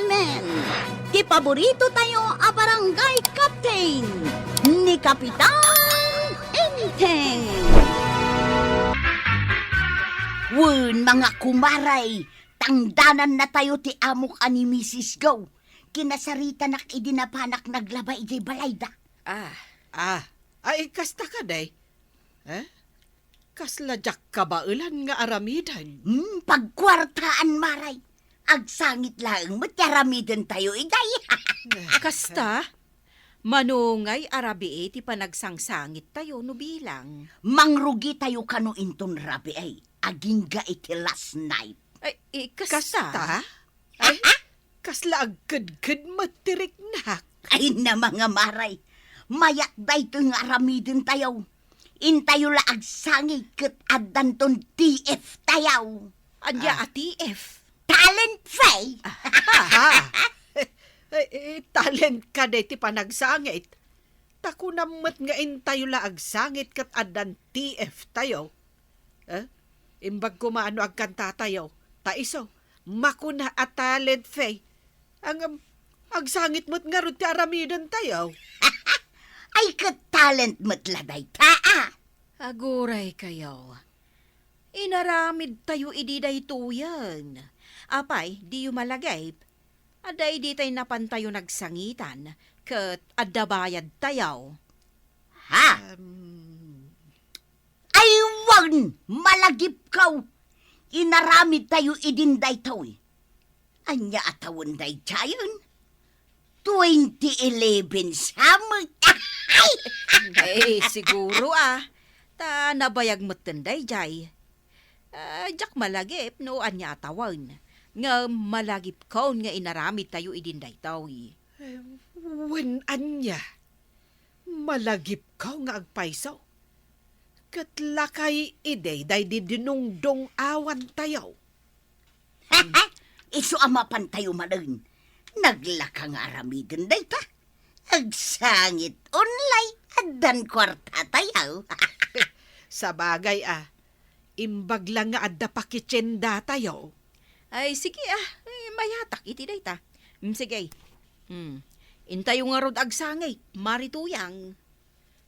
Krimen. Di paborito tayo a barangay captain ni Kapitan Enteng. Wen mga kumaray, tangdanan na tayo ti amok ani Mrs. Go. Kinasarita nak idinapanak naglaba ijay balayda. Ay, kasta ka, day. Kasladyak ka ba ulan nga aramidan? Pagkwartaan maray. Agsangit lang matyaramidan tayo iday. Kasta, manungay arabi ti panagsangsangit tayo no bilang. Mangrugi tayo kano inton rabi ay. Agingga iti last night. Ay, kasta? Ay, kasla agkad-kad matirik na. Ay na mga maray. Mayat day ito nga aramidin tayo. Intayo la agsangit kat adanton TF tayo. Anya TF. Talent fay. Talent ka day ti panagsangit. Tako namat nga intayo la agsangit kat adan TF tayo. Imbag kumaano agkanta tayo. Taiso, makuna at talent fay. Ang agsangit mo't nga ron ti aramidan tayo. Ay kat talent matladay taa. Aguray kayo. Inaramid tayo ididay tuyan. Apay, di yu malagay. Aday di tayo napantayo nagsangitan. Kat adabayad tayo. Ha? Ay wag malagip kaw. Inaramid tayo idinday taw. Anya atawon day chayon. 2011 samot. Ay, siguro Ta nabayag mo tenday jay. Jak malagip no anya atawan. Nga malagip kaon nga inaramid tayo idinday tawi. Wen anya, malagip ka nga agpaisaw. Katlakay iday day di dinungdong awan tayo. Iso amapan tayo malun. Naglakang aramidin day ta. Agsangit online adan kwarta tayo. Sa bagay imbag lang nga adda pakitsenda tayo. Ay, sige mayatak iti day ta. Sige. Intayo nga rod agsangay, marituyang.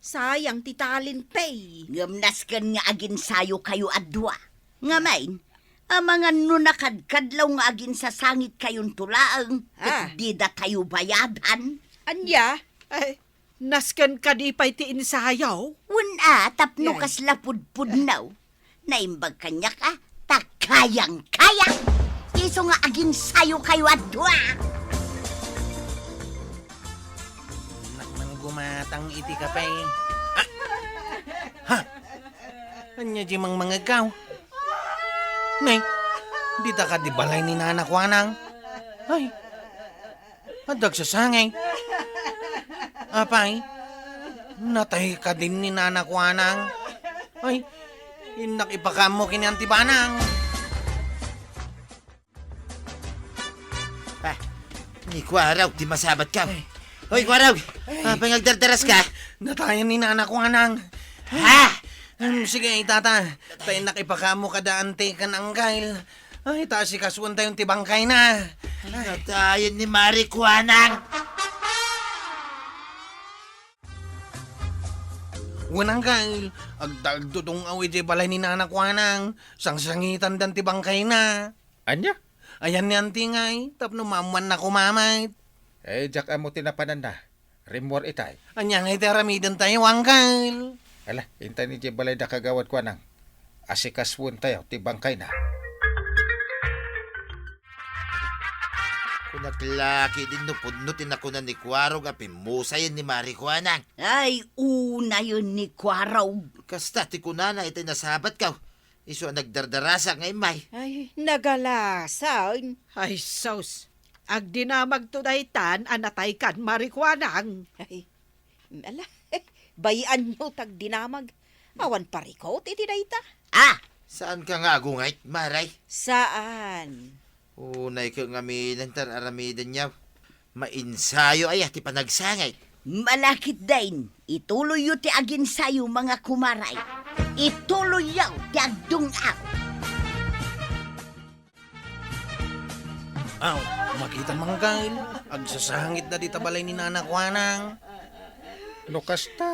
Sayang ti talent pay. Ngamnas kan nga agin sayo kayo adwa. Nga main, mga nunakadkadlaw nga agin sa sangit kayong tulaang. Di da tayo bayadan. Anya? Ay, naskan ka di pa'y ti insayaw? Tapno kas lapud-pud naw. Naimbag kanya ka, takayang-kaya. Iso nga agin sayo kayo adwa. Gumatang iti kapay. Ha? Anya di mang mga gaw? Nay, di ta ka di balay ni nanak wanang? Ay, adag sa sangay. Apay, natay ka din ni nanak wanang. Ay, inak ipakamo kini antibanang. Ni Kwaraw, di masabat ka. Hoy, Kwaraw, pangagdardaras ka. Natayan ni nanak wanang. Ha? Sige, tata. Tayo nakipakamo ka daante ka ng gail. Ay, tasi kasuan tayong tibangkay na. Natayan ni Mari Kwanang. Wanang gail, agdagdudong awi di balay ni nanak wanang. Sangsangitan dan tibangkay na. Anya? Ayan ni antingay, tapno mamuan na kumamay. Jak amo tinapanan na. Rimwar itay. Anya ngay teramidan tayo, wangkail. Ala, intay ni Jibalay da kagawad ko nang. Asikaswon tayo, tibangkay na. Kung naglaki din no pudnutin ako na ni Kwaraw nga pimusayan ni Mari Kwanang. Ay, una yun ni Kwaraw. Kasta ti kunana ito'y nasabat ka. Iso ang nagdardarasa ngay may. Ay, nagalasan. Ay, sos. Agdinamag to daytan, anatay kan marikwanang. Ay, ala, bayan nyo tag dinamag. Awan parikot, iti dayta. Saan ka nga agungay, Maray? Saan? Unay ka nga minantar aramidan niya. Mainsayo ay ti panagsangay. Malakit dain, ituloy yu ti agin sayo mga kumaray. Ituloy yaw ti agdungaw. Aw, makita mga gail. Agsasangit na di tabalay ni nanakwanang. Lukas ta.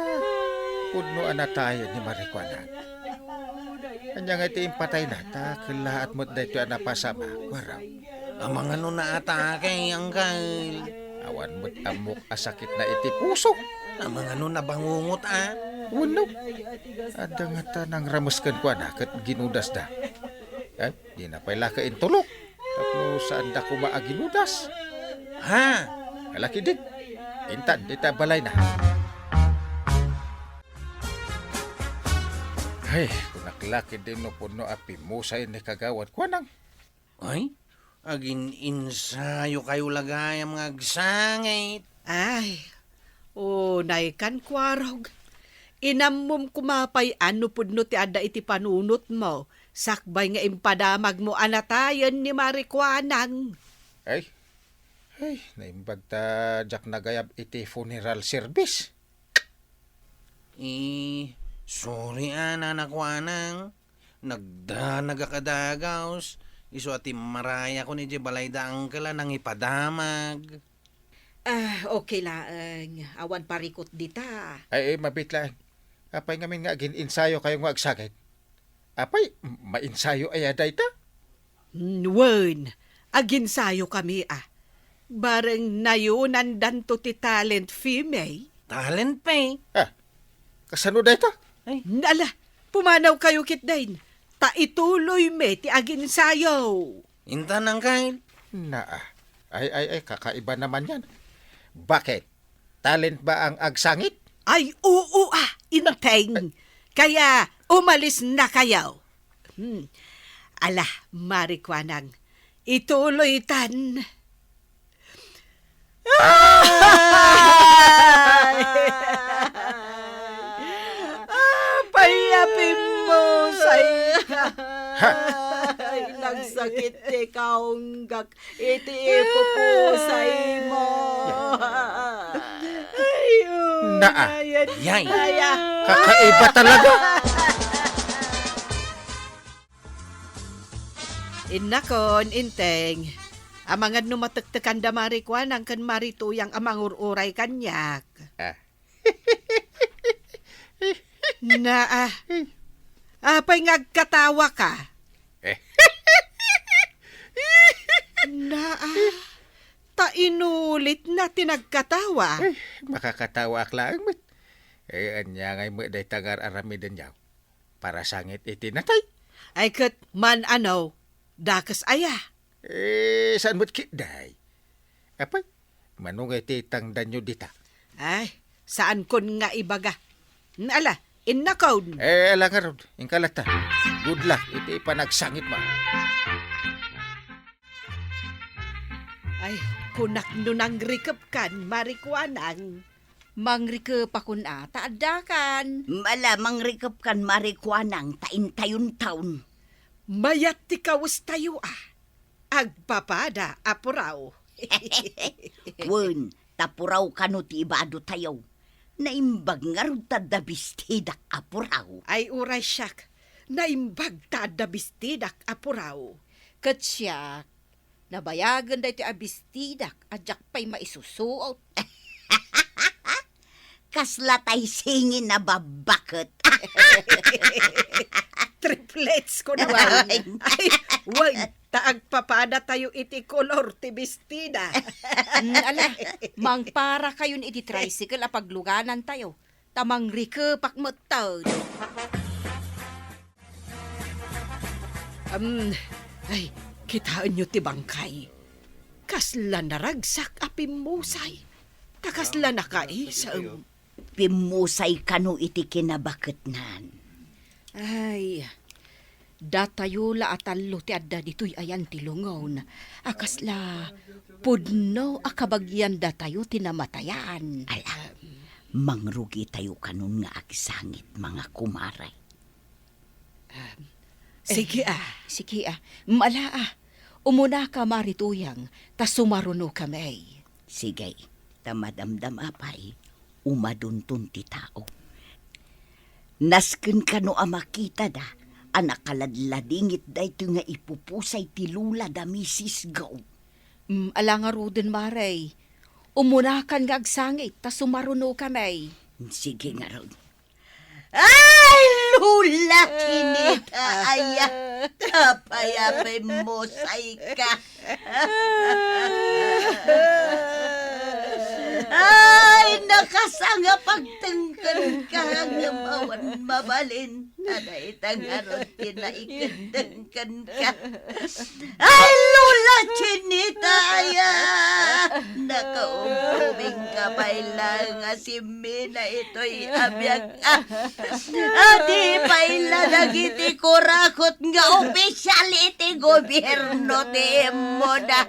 Pudno ana tayo ni Marikwanan. Anya nga iti impatay na ta. Kilaat mo't dahito ana pasama. Waraw. Ang mga nun na atake, ang gail. Awan mo't amok asakit na iti puso. Ang mga nun na bangungot Wano. Ada nga ta nang ramuskan ko na kat ginudas da. Ay, di na pala ka intulok. Tapno saan da ko maaginudas. Ha? Alaki din. Intan, di ta balay na. Ay, kunaklaki din no puno api musay ni kagawad ko nang. Ay, agin insayo kayo lagay ang mga agsangit. Ay, unay kan kwarog. Inamom kumapay ano pudno ti ada iti panunot mo. Sakbay nga impadamag mo anatayan ni Marikwanang. Ay, naimbag ta jak nagayab iti funeral service. Sorry nanakwanang. Nagakadagaws. Iso ati maraya ko ni balay da angkala nang ipadamag. Okay lang. Awan parikot dita. Ay, mabitlaan. Apay ngamin nga agin insayo kayong magsakit. Apay, mainsayo ay aday ta? Wen, aginsayo kami Bareng nayunan danto ti talent female. Talent pa eh. Kasano day ta? Nala, pumanaw kayo kitdain. Ta ituloy me ti aginsayo. Intan ang kail. Ay, kakaiba naman yan. Bakit? Talent ba ang agsangit? Ay, oo inteng. Kaya umalis na kayo. Ala, Marikwanang, ituloy tan. Payapin mo ay nagsakit ti kaunggak iti ipupusay mo. Yay. Kakaiba talaga. Inakon, inteng. Amangad no matektekan da Marikwanang kan marituyang amangururay kanyak. Apay ngagkatawa ka. Ta inulit na tinagkatawa. Makakatawa ak lang. Anya ngay mo day tagar aramidan yaw. Para sangit iti natay. Ay kat man dakas aya. Saan mo't kiday? Apay, manungay titang danyo dita. Ay, saan kon nga ibaga? Ala, innakaw. Alang nga ron, inkalata. Good luck, iti panagsangit mo. Ay, kunak nunang rikap kan, Marikwanang. Mangrike pa kun taadakan. Malamang rikap kan Marikwanang taintayon taon. Mayat ti kawas tayo Agpapada, apuraw. Wen, tapuraw kano ti ibado tayo. Naimbag nga rin tadabistidak apuraw. Ay uray siyak, naimbag tadabistidak apuraw. Katsyak, nabayagan da iti abistidak at jak pa'y maisusuot. Kaslatay singin na babakot. Triplets ko na. Ay, wag, taagpapada tayo iti kolor ti bestida. Ala, mangpara kayon iti tricycle a pagluganan tayo. Tamang rike pakmatod. Ay, kitaan nyo ti bangkay. Kasla naragsak a pimusay. Takasla nakaisam. Pimusay kano iti kinabaketnan. Ay, datayo la atalo ti adda dito'y ayan ti lungaw. Akasla, pudno akabagyan datayo tinamatayan. Alam, mangrugi tayo kanon nga agsangit mga kumaray. Sige Sige mala umuna ka marituyang, tas sumaruno kami. Sige, tamadamdam apay, umaduntun ti tao. Nasken kano makita da, anak kaladladingit da ito nga ipupusay ti lula da Mrs. Go. Ala nga ruden maray. Umunakan nga agsangit, ta sumaruno kami. Sige nga ron. Ay, lula, Chinita, aya. Kapayapay mo, ka. Ay, nakasanga pagtangkan ka nga mawan mabalin. Anay tangaron kinaikandangkan ka. Ay, lula, Chinita, aya. Nakaumubing ka lang nga si Mina ito'y abiyag. Adi paila nagiti kurakot nga opisyal iti gobyerno ti mo na.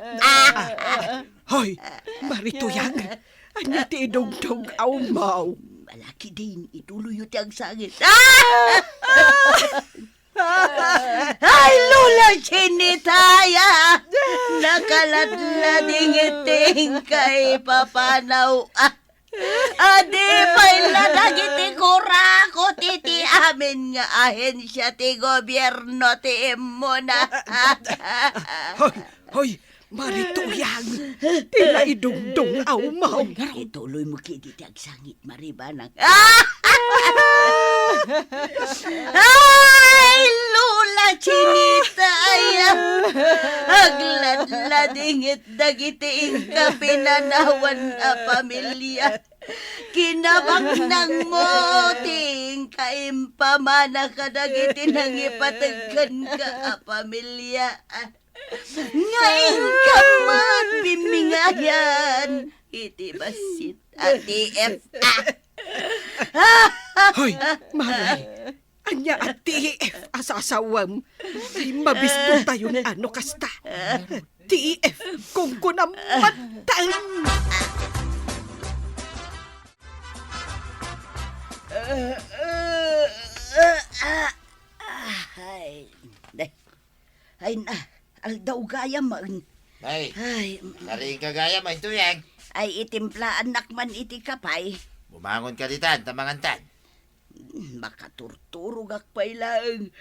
Hoy, marituyang. Anya ti idugtog aumaw. Malaki din, ituloy yung tiyang sangit. Ay, Lula Chinitaya! Nakaladlading iting kay papanaw. Adi paila nagiti kurako ti amin nga ahensya ti gobyerno ti mo na. Hoy, marituyang. Tila idugtog aumaw. Ituloy mo kiti tiyang sangit, maribanang. Ay, Lula Chinitaya! Agladladingit dagiting ka pinanawan a pamilya. Kinabang ng moting kaimpamana ka dagiti nang ipatagkan ka a pamilya. Ngayon ka magbimingayan. Iti basit ati F.A. Hoy, maray. Anya at TF asasawam. Ay mabisto tayo ano kasta. TF kung kunamatay. Ay na, aldaw gaya man. Ay, Ay, karing kagaya mo ito yan. ay itimplaan nakman iti kapay. Bumangon ka ditan, tamangantan. Makaturturog akpay lang.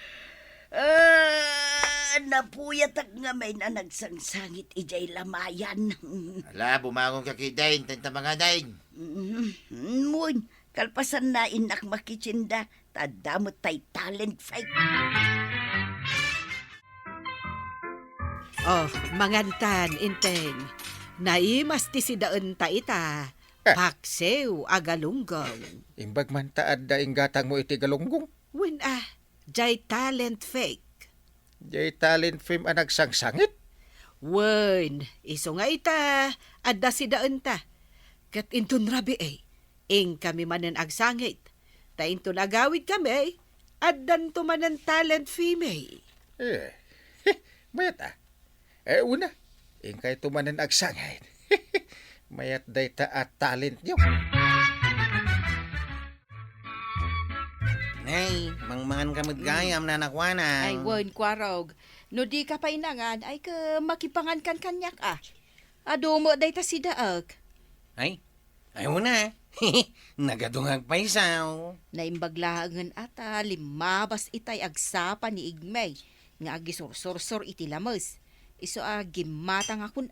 Napuyat ak nga may na nagsangsangit ijay lamayan. Ala, bumangon ka kidain, tamangandain. Mun, kalpasan na inak makichinda, tadamot tay talent fight. Oh, mangantan, inteng. Naimas ti si daan ta ita. Paksew, agalunggong. Imbag man taad da gatang mo iti galunggong. Win jay talent fake. Jay talent film ang nagsangsangit. Win, iso nga ita, adda si daan ta. Kat intun rabi ing kami manen agsangit. Ta intun agawid kami, addan to manen talent female. Mayat una, ing kay tumanan agsangit. Mayat day ta at talent niyo. Nay, mangmangan ka magayam na nakwana. Ay, wan, kwarog. No di ka pa inangan, ay ka makipangan kan kanyak Ado mo day ta si daag. Ay, ayaw na. Nagadungag pa isaw. Naimbaglahangan ata, limabas itay agsapa ni Igmay. Nga agisor-sorsor iti lamas. Iso gimatang akon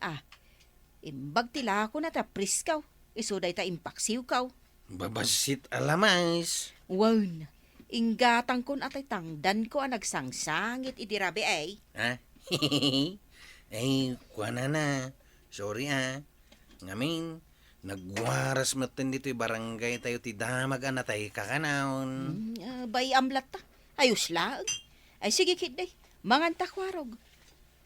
Imbag tila ako na ta priskaw. Iso day ta impaksiw kaw. Babasit alamais. Wan, inggatang kon atay tangdan ko nagsangsangit iti rabi Ha? Ay, kuha na. Sorry Ngamin, nagwaras matan dito barangay tayo ti damag anatay kakanaon. Bay amlat ta. Ayos lang. Ay sige kid day. Manganta kwarog.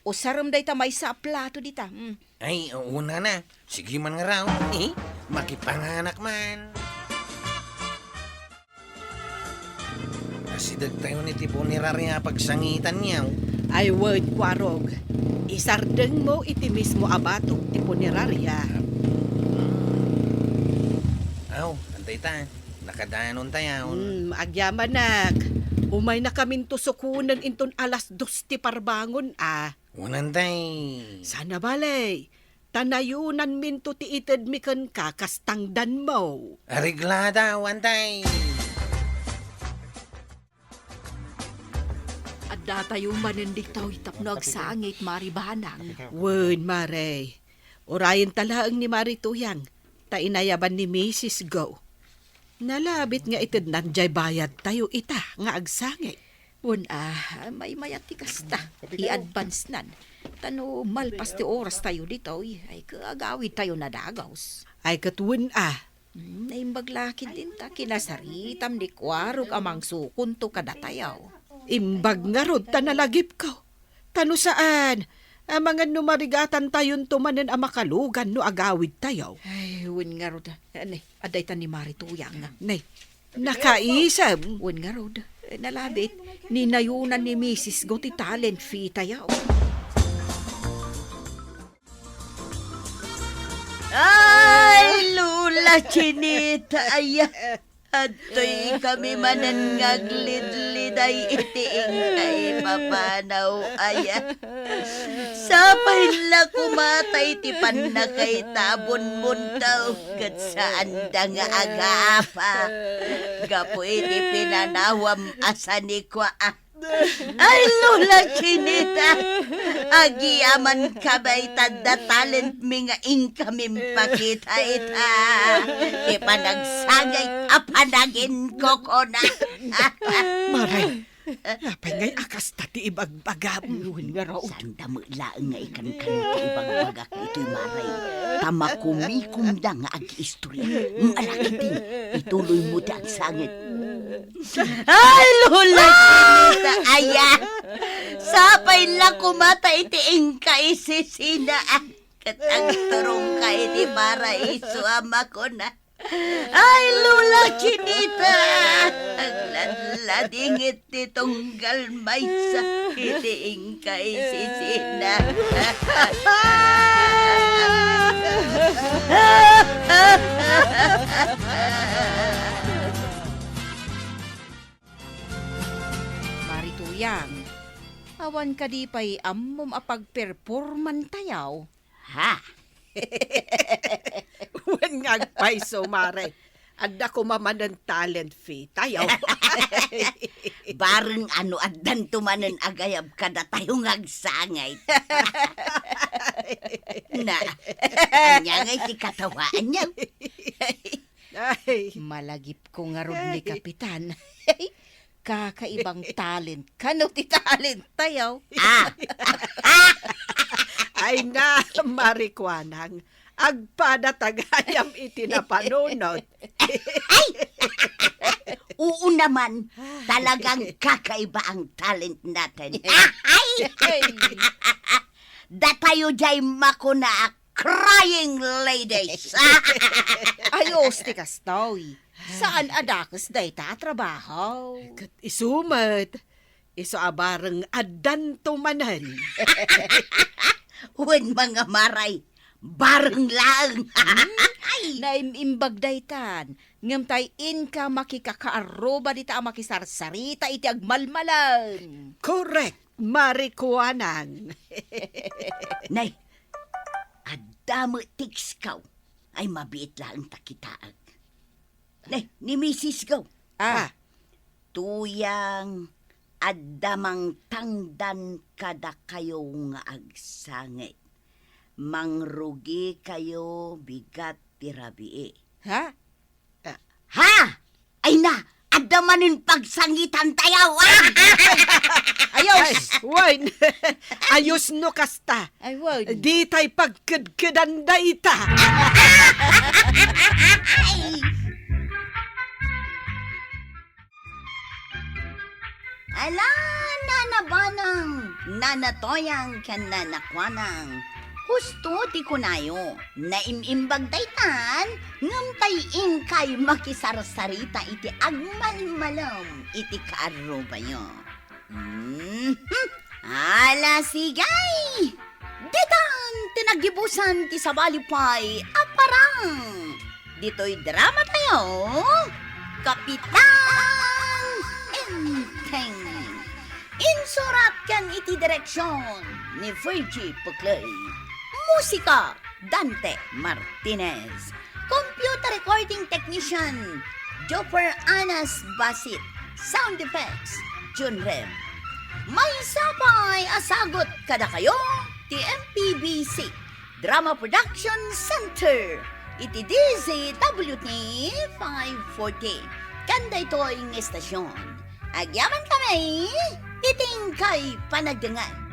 O saram day ta may sa plato dita. Ay, una na. Sige man nga raw. Makipanganak man. Asidag tayo ni tipo ni Rari nga pagsangitan niya. Ay word kwarog. Isardeng mo iti mismo abato ti punerarya. Aw, antay ta. Nakadanon tayo. Agyamanak. Umay na kamin tusukunan inton alas 2 ti parbangon Unantay. Sana balay. Tanayunan minto ti ited mikan kakastangdan mo. Ariglada, wantay. At datayo manendik tayo itap no agsangit maribanang. Wen, mare. Urayin talaang ni Marituyang, ta inayaban ni Mrs. Go. Nalabit nga itid nandiay bayad tayo ita nga agsangit. May mayati kasta. I-advance nan. Tano malpas ti oras tayo dito, ay kaagawid tayo na dagaws. Ay katwin Naimbag lakid din ta, kinasaritam ni Kwarog amang sukun to kadatayaw. imbag nga rod ta nalagip ko. Tano saan? Mga numarigatan tayon tumanen ang makalugan no agawid tayo. Ay, wun nga rod. Aday ta ni Marituyang. Nay, nakaisam. Wun nga rod. Nalabit, ninayunan ni Mrs. Go ti talent fee tayaw. Ay, Lula Chinita, ay, ato'y kami manan ngaglid-liday itiing kay papanaw, ay. Sapay la kumatay ti na kay tabon muntaw, kat saan da nga agapa. Gapo iti pinanawam asani kwa, Ay, Lula Chinita, agiyaman ka ba itanda talent mi nga ingkamim pakita ita. Ipanagsagay apanagin ko ko na. Maray, napay ngay akas tati ibagbagam. Nga raw. Saan damo laang nga ikan ti ibagbagak ito'y maray. Tama kumikumda nga ag-istorya. Malaki din, ituloy mo ti agsangit. Ay, Lula Chinita, aya. Sapay lang kumata itiing ka isisina. Kat ang turong ka iti para iso ama ko na. Ay, Lula Chinita, ang ladingit ti tunggal may sa itiing ka isisina. Marituyang, awan ka di pa'y ammom apag-performan tayaw. Ha? Wen nga agpaiso, Maray. Adda ko mamanan talent fee tayo. Bareng ano addan tumanen agayab kada tayo ngagsangay. Na, anya ngay ti katawaan niya. Ay, Malagip ko nga rod ni Kapitan. Kakaibang talent. Kano ti talent tayaw? ay na, Marikwanang. Agpada tagayam iti na panunod. Oo naman, talagang kakaiba ang talent natin. Datayo jay makuna crying ladies. Ayos ti kastoy. Saan adakos day ta trabaho? Kat isumat. Iso abarang adan tumanan. Wen mga maray, bareng lang. Naimimbag daytan. Ngam tay in ka makikakaaroba dita ang makisarsarita iti agmalmalan. Correct, Marikwanang. Nay, adamo tiks kaw ay mabiit lang takitaag. Nay, ni Mrs. Go. Tuyang adamang tangdan kada kayo nga agsangit. Mangrugi kayo bigat tirabii. Ha? Ha? Ay na! Adamanin pagsangitan tayaw! Ayos! Wine, ayos no kasta. Ay, wag. Di tay pagkadkadanda ita. Ala, nanabanang, nanatoyang kan nanakwanang. Husto ti kunayo, naimimbag daytan, ngamtay ingkay makisarsarita iti agmalmalam iti kaaruba yo. Ala sigay! Ditan tinagibusan ti sabalipay aparang. Dito'y drama tayo, Kapitan Enteng. Insurat kan iti direksyon ni Fergie Puclay. Musika, Dante Martinez. Computer recording technician, Jopper Anas Basit. Sound effects, Jun Rem. May sapay asagot kada kayo, ti MPBC. Drama Production Center. Iti DZWT 540. Kanda ito ang estasyon. Agyaman kami, iting kay panagdangan.